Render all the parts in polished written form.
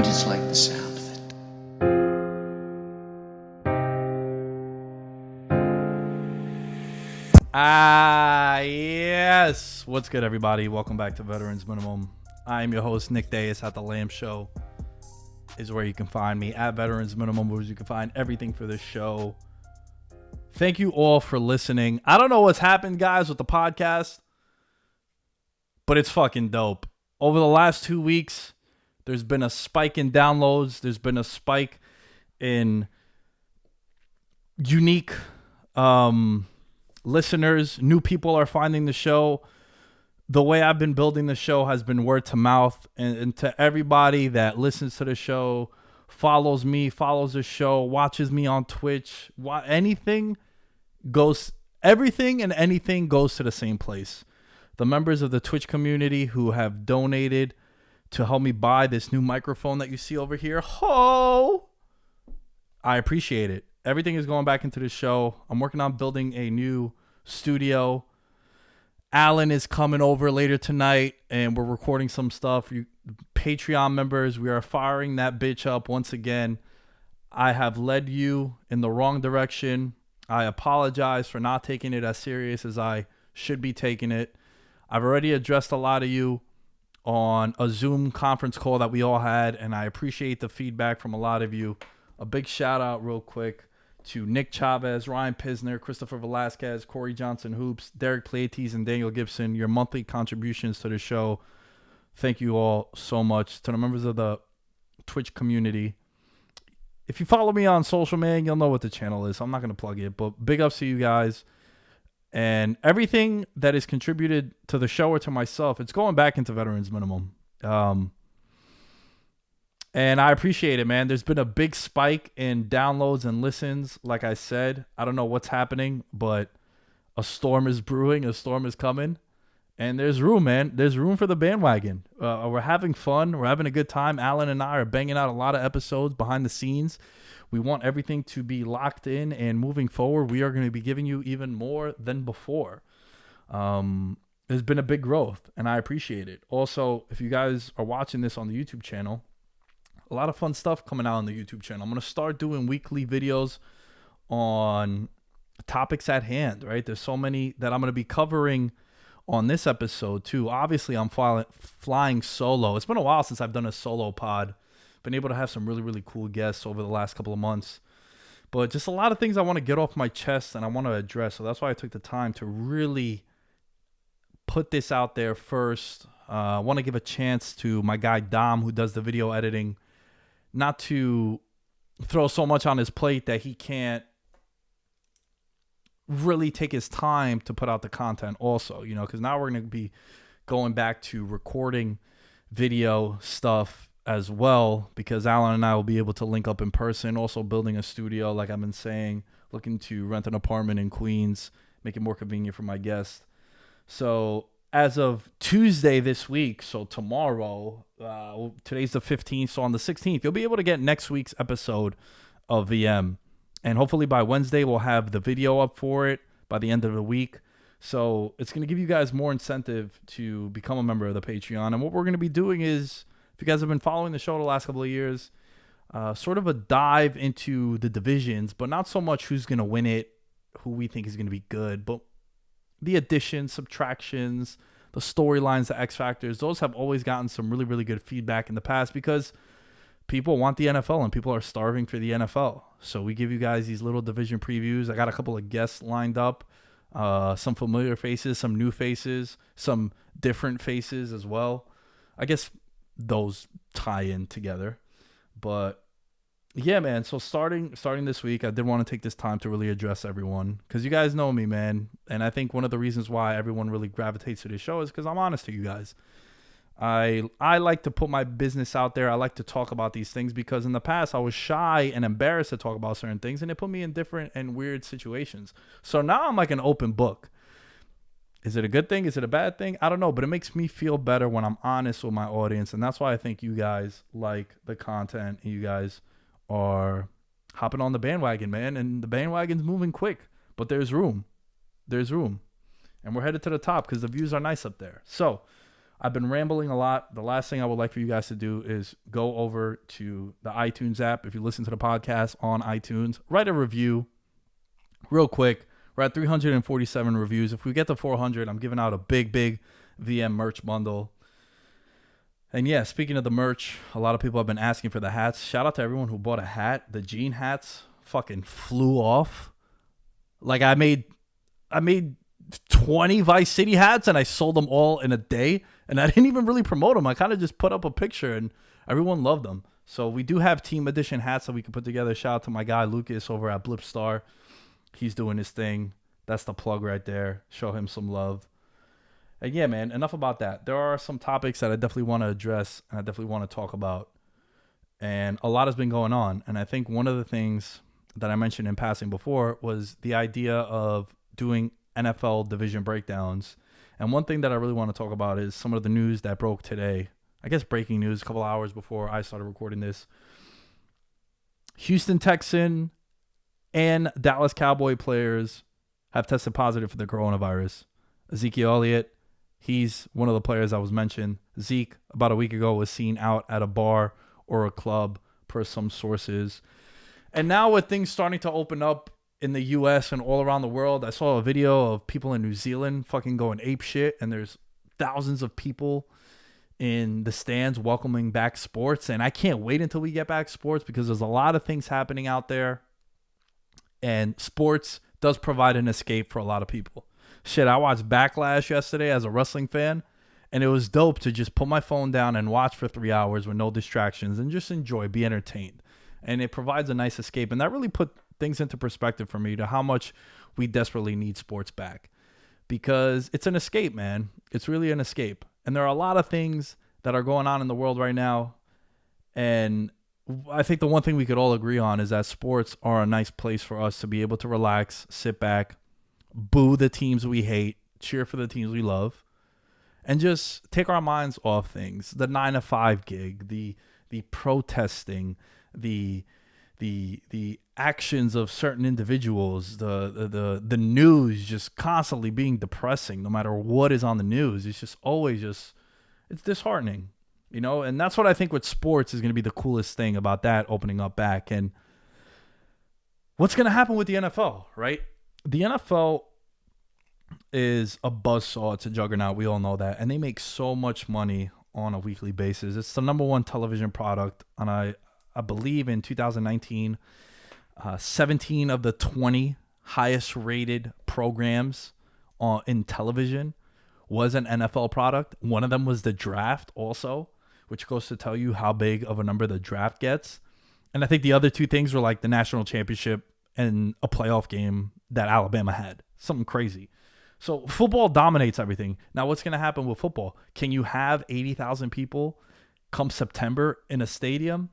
just like the sound of it. Yes. What's good, everybody? Welcome back to Veterans Minimum. I am your host, Nick Dayes at The Lamb Show is where you can find me at Veterans Minimum, where you can find everything for this show. Thank you all for listening. I don't know what's happened, guys, with the podcast, but it's fucking dope. Over the last 2 weeks, there's been a spike in downloads. There's been a spike in unique listeners. New people are finding the show. The way I've been building the show has been word to mouth, and to everybody that listens to the show, follows me, follows the show, watches me on Twitch, everything and anything goes to the same place. The members of the Twitch community who have donated to help me buy this new microphone that you see over here. I appreciate it. Everything is going back into the show. I'm working on building a new studio. Alan is coming over later tonight, and we're recording some stuff. You Patreon members, we are firing that bitch up once again. I have led you in the wrong direction. I apologize for not taking it as serious as I should be taking it. I've already addressed a lot of you on a Zoom conference call that we all had, and I appreciate the feedback from a lot of you. A big shout out real quick to Nick Chavez, Ryan Pisner, Christopher Velasquez, Corey Johnson Hoops, Derek Plates, and Daniel Gibson. Your monthly contributions to the show. Thank you all so much. To the members of the Twitch community, if you follow me on social, man, you'll know what the channel is. I'm not going to plug it, but big ups to you guys. And everything that is contributed to the show or to myself, it's going back into Veterans Minimum. And I appreciate it, man. There's been a big spike in downloads and listens. Like I said, I don't know what's happening, but a storm is brewing. A storm is coming. And there's room, man. There's room for the bandwagon. We're having fun. We're having a good time. Alan and I are banging out a lot of episodes behind the scenes. We want everything to be locked in, and moving forward, we are going to be giving you even more than before. There's been a big growth, and I appreciate it. Also, if you guys are watching this on the YouTube channel, a lot of fun stuff coming out on the YouTube channel. I'm going to start doing weekly videos on topics at hand, right? There's so many that I'm going to be covering on this episode, too. Obviously, I'm flying solo. It's been a while since I've done a solo pod. Been able to have some really, really cool guests over the last couple of months. But just a lot of things I want to get off my chest and I want to address. So that's why I took the time to really put this out there first. I want to give a chance to my guy Dom, who does the video editing, not to throw so much on his plate that he can't really take his time to put out the content also, you know, because now we're going to be going back to recording video stuff as well, because Alan and I will be able to link up in person, also building a studio, like I've been saying, looking to rent an apartment in Queens, make it more convenient for my guests. So as of Tuesday this week, so tomorrow, today's the 15th, so on the 16th, you'll be able to get next week's episode of VM. And hopefully by Wednesday, we'll have the video up for it by the end of the week. So it's going to give you guys more incentive to become a member of the Patreon. And what we're going to be doing is, if you guys have been following the show the last couple of years, sort of a dive into the divisions, but not so much who's going to win it, who we think is going to be good, but the additions, subtractions, the storylines, the X factors, those have always gotten some really, really good feedback in the past because people want the NFL and people are starving for the NFL. So we give you guys these little division previews. I got a couple of guests lined up, some familiar faces, some new faces, some different faces as well. I guess those tie in together. But yeah, man, so starting this week, I did want to take this time to really address everyone, because you guys know me, man, and I think one of the reasons why everyone really gravitates to this show is because I'm honest to you guys. I like to put my business out there. I like to talk about these things because in the past I was shy and embarrassed to talk about certain things, and it put me in different and weird situations. So now I'm like an open book. Is it a good thing? Is it a bad thing? I don't know, but it makes me feel better when I'm honest with my audience. And that's why I think you guys like the content. And you guys are hopping on the bandwagon, man. And the bandwagon's moving quick, but there's room. There's room. And we're headed to the top because the views are nice up there. So I've been rambling a lot. The last thing I would like for you guys to do is go over to the iTunes app. If you listen to the podcast on iTunes, write a review real quick. We're at 347 reviews. If we get to 400, I'm giving out a big VM merch bundle. And yeah, speaking of the merch, a lot of people have been asking for the hats. Shout out to everyone who bought a hat. The jean hats fucking flew off. Like I made 20 Vice City hats and I sold them all in a day. And I didn't even really promote them. I kind of just put up a picture and everyone loved them. So we do have team edition hats that we can put together. Shout out to my guy Lucas over at Blipstar. He's doing his thing. That's the plug right there. Show him some love. And yeah, man, enough about that. There are some topics that I definitely want to address and I definitely want to talk about. And a lot has been going on. And I think one of the things that I mentioned in passing before was the idea of doing NFL division breakdowns. And one thing that I really want to talk about is some of the news that broke today. I guess breaking news a couple hours before I started recording this. Houston Texan and Dallas Cowboy players have tested positive for the coronavirus. Ezekiel Elliott, he's one of the players that was mentioned. Zeke, about a week ago, was seen out at a bar or a club per some sources. And now with things starting to open up in the U.S. and all around the world, I saw a video of people in New Zealand fucking going ape shit, and there's thousands of people in the stands welcoming back sports. And I can't wait until we get back sports because there's a lot of things happening out there. And sports does provide an escape for a lot of people. Shit, I watched Backlash yesterday as a wrestling fan, and it was dope to just put my phone down and watch for 3 hours with no distractions and just enjoy, be entertained. And it provides a nice escape. And that really put things into perspective for me to how much we desperately need sports back. Because it's an escape, man. It's really an escape. And there are a lot of things that are going on in the world right now. And I think the one thing we could all agree on is that sports are a nice place for us to be able to relax, sit back, boo the teams we hate, cheer for the teams we love, and just take our minds off things. The 9-to-5 gig, the protesting, the actions of certain individuals, the news just constantly being depressing no matter what is on the news. It's just always it's disheartening, you know? And that's what I think with sports is going to be the coolest thing about that opening up back. And what's going to happen with the NFL, right? The NFL is a buzzsaw. It's a juggernaut. We all know that. And they make so much money on a weekly basis. It's the number one television product. And I believe in 2019, 17 of the 20 highest rated programs in television was an NFL product. One of them was the draft also, which goes to tell you how big of a number the draft gets. And I think the other two things were like the national championship and a playoff game that Alabama had. Something crazy. So football dominates everything. Now what's going to happen with football? Can you have 80,000 people come September in a stadium?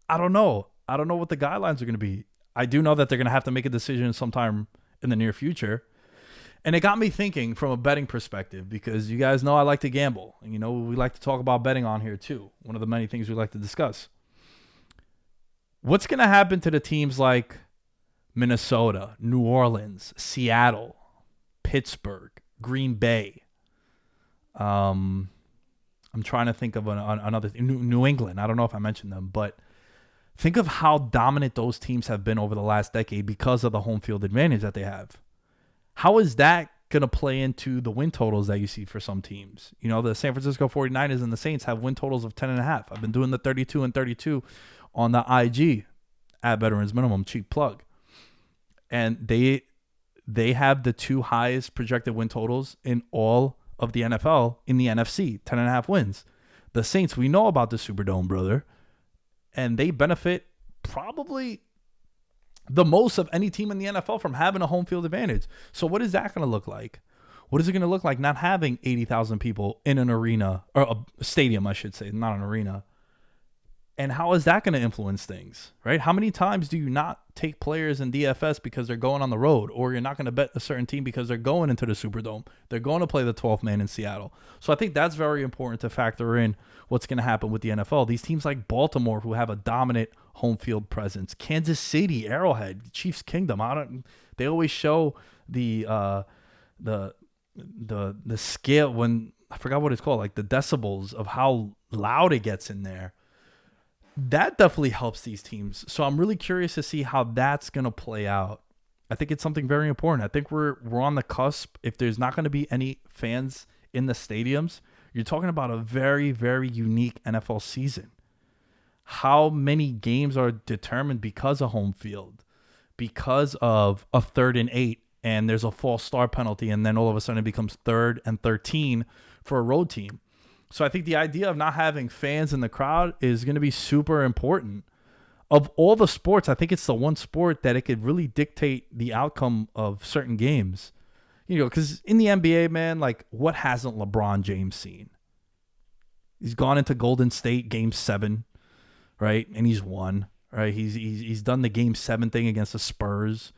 I don't know. I don't know what the guidelines are going to be. I do know that they're going to have to make a decision sometime in the near future. And it got me thinking from a betting perspective, because you guys know I like to gamble. And you know, we like to talk about betting on here too. One of the many things we like to discuss. What's going to happen to the teams like Minnesota, New Orleans, Seattle, Pittsburgh, Green Bay? I'm trying to think of another New England. I don't know if I mentioned them, but think of how dominant those teams have been over the last decade because of the home field advantage that they have. How is that going to play into the win totals that you see for some teams? You know, the San Francisco 49ers and the Saints have win totals of 10.5. I've been doing the 32 and 32 on the IG at Veterans Minimum, cheap plug. And they have the two highest projected win totals in all of the NFL in the NFC, 10.5 wins. The Saints, we know about the Superdome, brother. And they benefit probably the most of any team in the NFL from having a home field advantage. So what is that going to look like? What is it going to look like not having 80,000 people in an arena, or a stadium, I should say, not an arena? And how is that going to influence things, right? How many times do you not take players in DFS because they're going on the road, or you're not going to bet a certain team because they're going into the Superdome? They're going to play the 12th man in Seattle. So I think that's very important to factor in what's going to happen with the NFL. These teams like Baltimore, who have a dominant home field presence, Kansas City, Arrowhead, Chiefs Kingdom. They always show the scale when I forgot what it's called, like the decibels of how loud it gets in there. That definitely helps these teams. So I'm really curious to see how that's going to play out. I think it's something very important. I think we're on the cusp. If there's not going to be any fans in the stadiums, you're talking about a very, very unique NFL season. How many games are determined because of home field, because of a 3rd and 8, and there's a false start penalty, and then all of a sudden it becomes 3rd and 13 for a road team. So I think the idea of not having fans in the crowd is going to be super important. Of all the sports, I think it's the one sport that it could really dictate the outcome of certain games. You know, because in the NBA, man, like, what hasn't LeBron James seen? He's gone into Golden State Game 7, right? And he's won, right? He's done the Game 7 thing against the Spurs.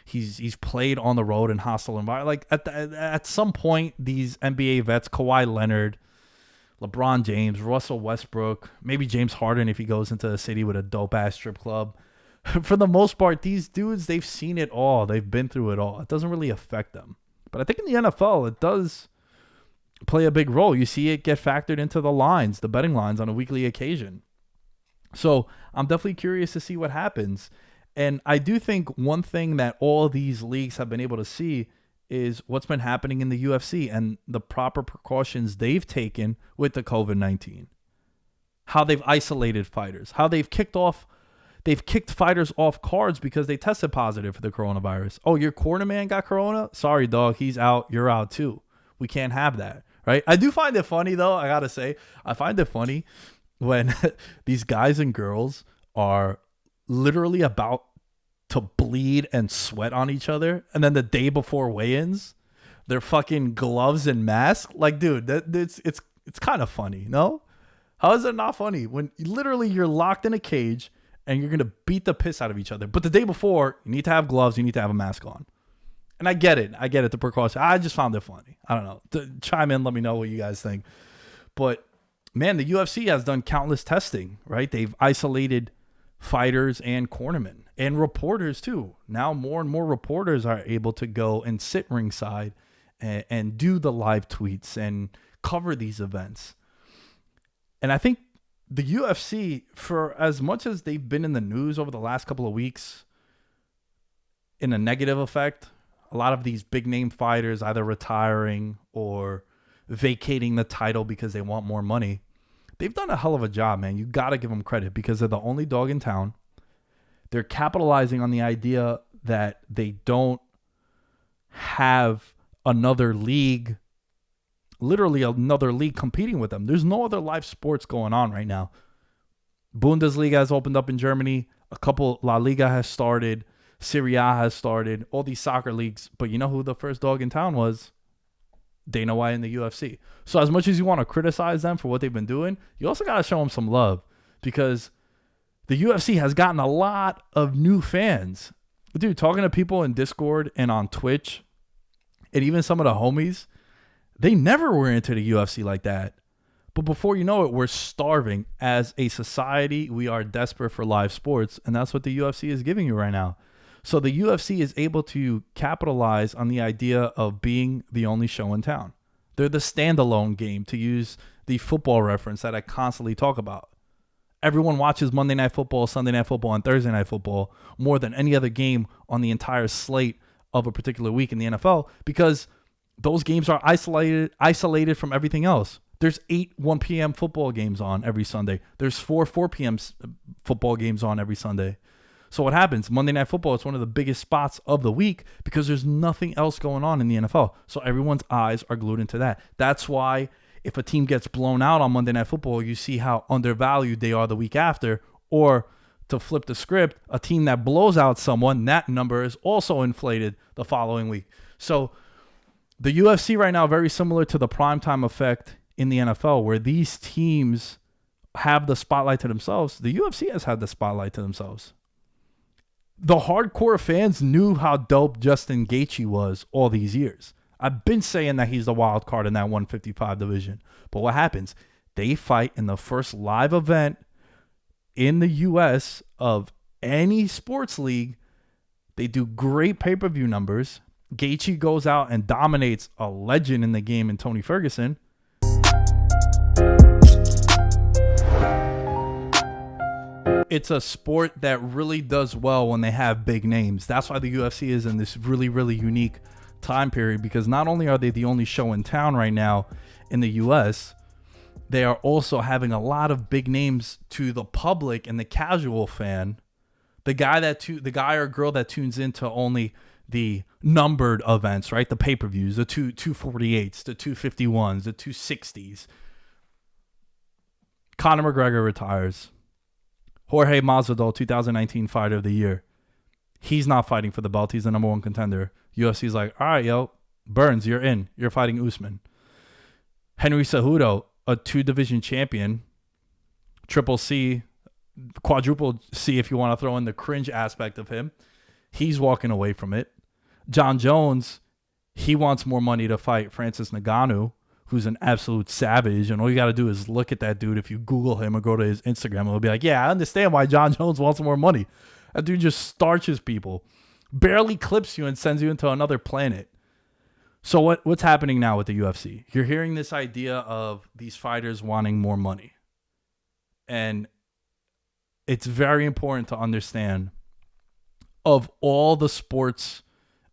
He's played on the road in hostile environment. Like, at some point, these NBA vets, Kawhi Leonard, LeBron James, Russell Westbrook, maybe James Harden if he goes into a city with a dope-ass strip club. For the most part, these dudes, they've seen it all. They've been through it all. It doesn't really affect them. But I think in the NFL, it does play a big role. You see it get factored into the lines, the betting lines on a weekly occasion. So I'm definitely curious to see what happens. And I do think one thing that all these leagues have been able to see is what's been happening in the UFC and the proper precautions they've taken with the COVID-19. How they've isolated fighters, how they've kicked fighters off cards because they tested positive for the coronavirus. Oh, your corner man got corona? Sorry, dog, he's out, you're out too. We can't have that, right? I do find it funny though, I gotta say. I find it funny when these guys and girls are literally about to bleed and sweat on each other, and then the day before weigh-ins, their fucking gloves and mask. Like, dude, it's kind of funny, no? How is it not funny when literally you're locked in a cage and you're gonna beat the piss out of each other? But the day before, you need to have gloves, you need to have a mask on. And I get it, the precaution. I just found it funny. I don't know. Chime in, let me know what you guys think. But man, the UFC has done countless testing, right? They've isolated fighters and cornermen and reporters too. Now more and more reporters are able to go and sit ringside and do the live tweets and cover these events. And I think the UFC, for as much as they've been in the news over the last couple of weeks in a negative effect, a lot of these big name fighters either retiring or vacating the title because they want more money, they've done a hell of a job, man. You got to give them credit because they're the only dog in town. They're capitalizing on the idea that they don't have another league, literally another league competing with them. There's no other live sports going on right now. Bundesliga has opened up in Germany. A couple, La Liga has started. Serie A has started. All these soccer leagues. But you know who the first dog in town was? Dana White and the UFC. So as much as you want to criticize them for what they've been doing, you also got to show them some love because the UFC has gotten a lot of new fans. Dude, talking to people in Discord and on Twitch and even some of the homies, they never were into the UFC like that. But before you know it, we're starving. As a society, we are desperate for live sports, and that's what the UFC is giving you right now. So the UFC is able to capitalize on the idea of being the only show in town. They're the standalone game, to use the football reference that I constantly talk about. Everyone watches Monday Night Football, Sunday Night Football, and Thursday Night Football more than any other game on the entire slate of a particular week in the NFL because those games are isolated from everything else. There's 8 1 p.m. football games on every Sunday. There's 4 p.m. football games on every Sunday. So what happens? Monday Night Football is one of the biggest spots of the week because there's nothing else going on in the NFL. So everyone's eyes are glued into that. That's why if a team gets blown out on Monday Night Football, you see how undervalued they are the week after. Or to flip the script, a team that blows out someone, that number is also inflated the following week. So the UFC right now, very similar to the primetime effect in the NFL, where these teams have the spotlight to themselves. The UFC has had the spotlight to themselves. The hardcore fans knew how dope Justin Gaethje was all these years. I've been saying that he's the wild card in that 155 division. But what happens? They fight in the first live event in the U.S. of any sports league. They do great pay-per-view numbers. Gaethje goes out and dominates a legend in the game in Tony Ferguson. it's a sport that really does well when they have big names. That's why the UFC is in this really, really unique time period, because not only are they the only show in town right now in the US, they are also having a lot of big names to the public and the casual fan. The guy or girl that tunes into only the numbered events, right? The pay-per-views, the 248s, the 251s, the 260s. Conor McGregor retires. Jorge Masvidal, 2019 Fighter of the Year. He's not fighting for the belt. He's the number one contender. UFC's like, all right, yo, Burns, you're in. You're fighting Usman. Henry Cejudo, a 2-division champion, triple C, quadruple C if you want to throw in the cringe aspect of him. He's walking away from it. John Jones, he wants more money to fight Francis Ngannou, who's an absolute savage. And all you got to do is look at that dude. If you Google him or go to his Instagram, it'll be like, yeah, I understand why John Jones wants more money. That dude just starches people, barely clips you and sends you into another planet. So what's happening now with the UFC? You're hearing this idea of these fighters wanting more money. And it's very important to understand, of all the sports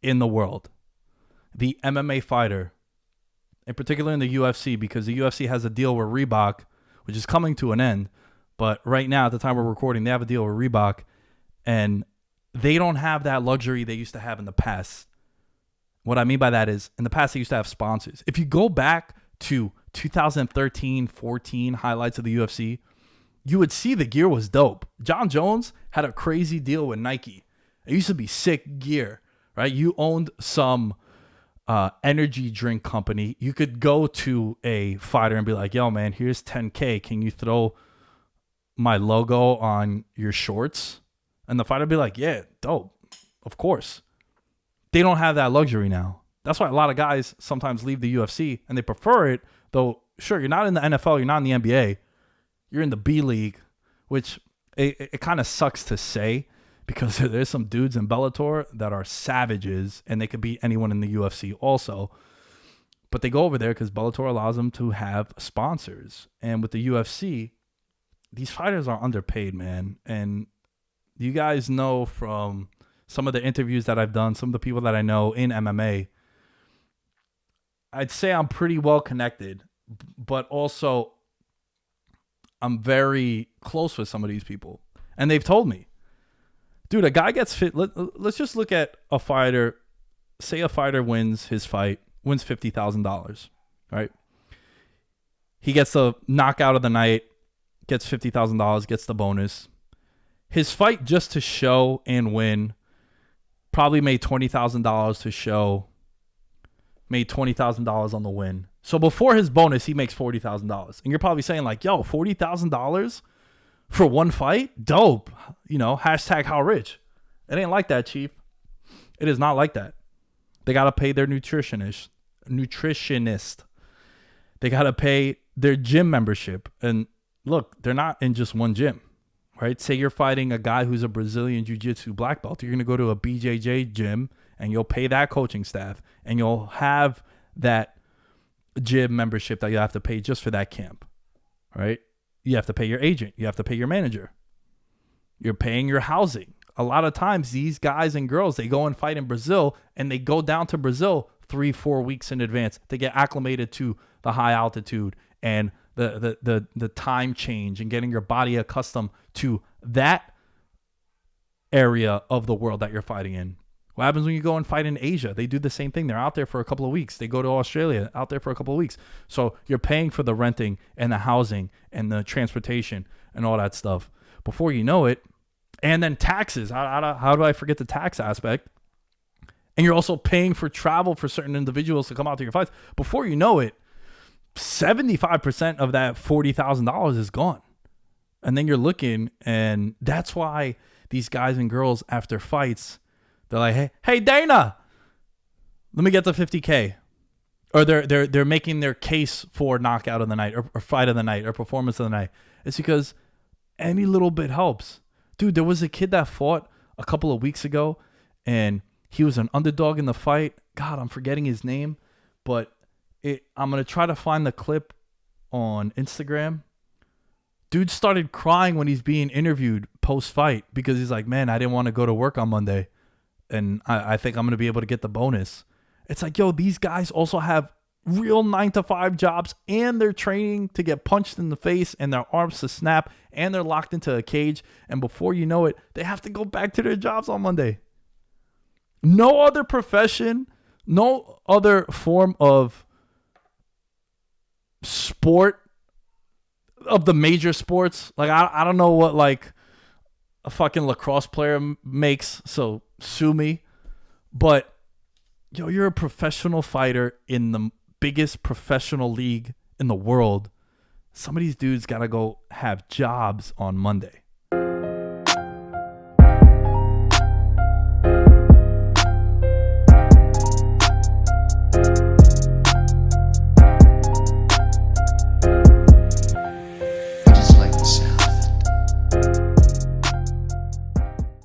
in the world, the MMA fighter, in particular in the UFC, because the UFC has a deal with Reebok, which is coming to an end. But right now, at the time we're recording, they have a deal with Reebok, and they don't have that luxury they used to have in the past. What I mean by that is, in the past, they used to have sponsors. If you go back to 2013, 14 highlights of the UFC, you would see the gear was dope. John Jones had a crazy deal with Nike. It used to be sick gear, right? You owned some energy drink company. You could go to a fighter and be like, yo, man, here's 10K. Can you throw my logo on your shorts? And the fighter would be like, yeah, dope. Of course. They don't have that luxury now. That's why a lot of guys sometimes leave the UFC and they prefer it. Though, sure, you're not in the NFL, you're not in the NBA. You're in the B League, which it kind of sucks to say, because there's some dudes in Bellator that are savages and they could beat anyone in the UFC also. But they go over there because Bellator allows them to have sponsors. And with the UFC, these fighters are underpaid, man. And you guys know from some of the interviews that I've done, some of the people that I know in MMA, I'd say I'm pretty well connected, but also I'm very close with some of these people. And they've told me, dude, a guy gets fit. Let's just look at a fighter. Say a fighter wins his fight, wins $50,000, right? He gets the knockout of the night, gets $50,000, gets the bonus. His fight just to show and win probably made $20,000 to show, made $20,000 on the win. So before his bonus, he makes $40,000. And you're probably saying like, yo, $40,000 for one fight? Dope. You know, hashtag how rich. It ain't like that, Chief. It is not like that. They got to pay their nutritionist. They got to pay their gym membership. And look, they're not in just one gym, right? Say you're fighting a guy who's a Brazilian jiu-jitsu black belt. You're going to go to a BJJ gym and you'll pay that coaching staff and you'll have that gym membership that you have to pay just for that camp, right? You have to pay your agent. You have to pay your manager. You're paying your housing. A lot of times these guys and girls, they go and fight in Brazil and they go down to Brazil 3-4 weeks in advance to get acclimated to the high altitude and the time change and getting your body accustomed to that area of the world that you're fighting in. What happens when you go and fight in Asia? They do the same thing. They're out there for a couple of weeks. They go to Australia, out there for a couple of weeks. So you're paying for the renting and the housing and the transportation and all that stuff. Before you know it, and then taxes. How do I forget the tax aspect? And you're also paying for travel for certain individuals to come out to your fights. Before you know it, 75% of that $40,000 is gone. And then you're looking, and that's why these guys and girls after fights, they're like, hey, Dana, let me get the $50K. Or they're making their case for knockout of the night or fight of the night or performance of the night. It's because any little bit helps. Dude, there was a kid that fought a couple of weeks ago, and he was an underdog in the fight. God, I'm forgetting his name, but I'm going to try to find the clip on Instagram. Dude started crying when he's being interviewed post-fight because he's like, man, I didn't want to go to work on Monday. And I think I'm going to be able to get the bonus. It's like, yo, these guys also have real 9-to-5 jobs, and they're training to get punched in the face and their arms to snap, and they're locked into a cage. And before you know it, they have to go back to their jobs on Monday. No other profession, no other form of sport, of the major sports. Like, I don't know what, like, a fucking lacrosse player makes, so sue me. But, yo, you're a professional fighter in the biggest professional league in the world. Some of these dudes got to go have jobs on Monday.